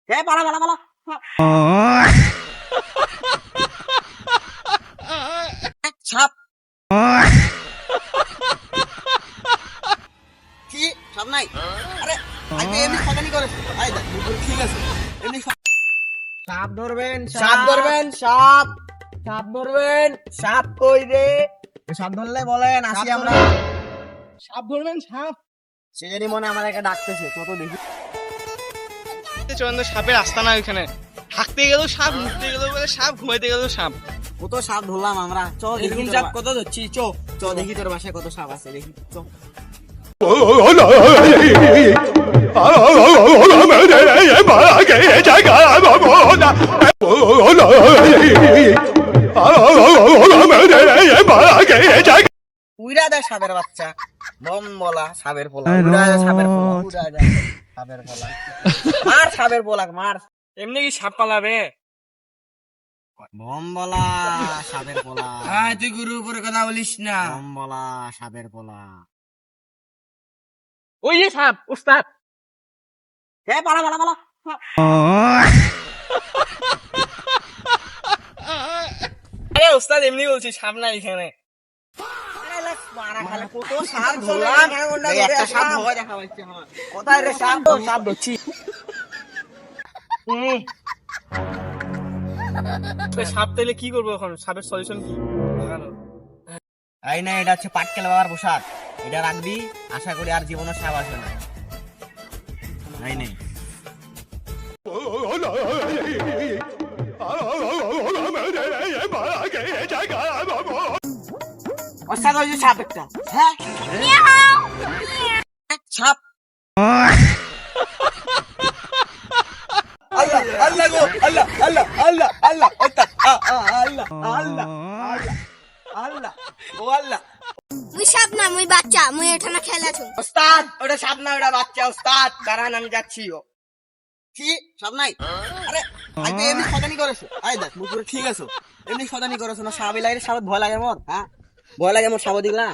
পালা পালা পালা। সাপ কি সাপ নাই? আরে এমনি শয়তানি করে। আই দেখ ঠিক আছে, এমনি সাপ ধরবেন, সাপ ধরবেন, সাপ সাপ ধরবেন। সাপ কই রে? সাপ ধরলে বলেন আসি আমরা। সাপ ধরবেন, সাপ সে জানি মনে আমার একটা ডাকতেছে, কত দেখি চন্দ্র সাপের রাস্তা না ওইখানে, থাকতে গেলেও সাপ, উঠতে গেলেও বলে সাপ, ঘুমাইতে গেলেও সাপ। কত সাপ ধরলাম আমরা। চ দেখি সাপ কত ধরছি, চ দেখি তোর বাসায় কত সাপ আছে দেখি। চ উইরা দেয় সাপের বাচ্চা, বম বলা সাপের পোলা, উইরা দেয় সাপের পোলা, উইরা দেয় সাপের পোলা। মার সাপের পোলা মার। এমনি কি সাপ পালাবে? বম বলা সাপের পোলা, তুই গুরুর উপরে কথা বলিস না। বম বলা সাপের পোলা। ওই যে সাপ উস্তাদ। পালা পালা পালা। আরে উস্তাদ এমনি বলছি, সাপ না এখানে। কত সাপ ধরলাম, একটা সাপ ভয় দেখা পাচ্ছে আমার। কোথায় রে সাপ? সাপ ধরছি। সাপ তাইলে কি করবো এখন? সাপের সলিউশন কি? এই না, এটা হচ্ছে পাটকেল বাবার প্রসাদ, এটা রাখবি, আশা করি আর জীবনে সাপ আসবে না। এই নেই অসাদ, ওই যে সাপ একটা। হ্যাঁ সাপ। আল্লাহ আল্লাহ গো, আল্লাহ আল্লাহ আল্লাহ আল্লাহ আল্লাহ আল্লাহ আল্লাহ ও আল্লাহ। মুই সাপ না, মুই বাচ্চা, মুই এখানে খেলাছু। ওস্তাদ ওটা সাপ না, ওটা বাচ্চা। ওস্তাদ কারণ আমি যাচ্ছি। কি সাপ নাই? আরে এমনি শয়তানি করেছো। আই দেখ মুকুর ঠিক আছে, এমনি শয়তানি করেছো না। সাপ লাগে, সাপ ভয় লাগে মোর। হ্যাঁ ভয় লাগে মোর সাপ দিক না।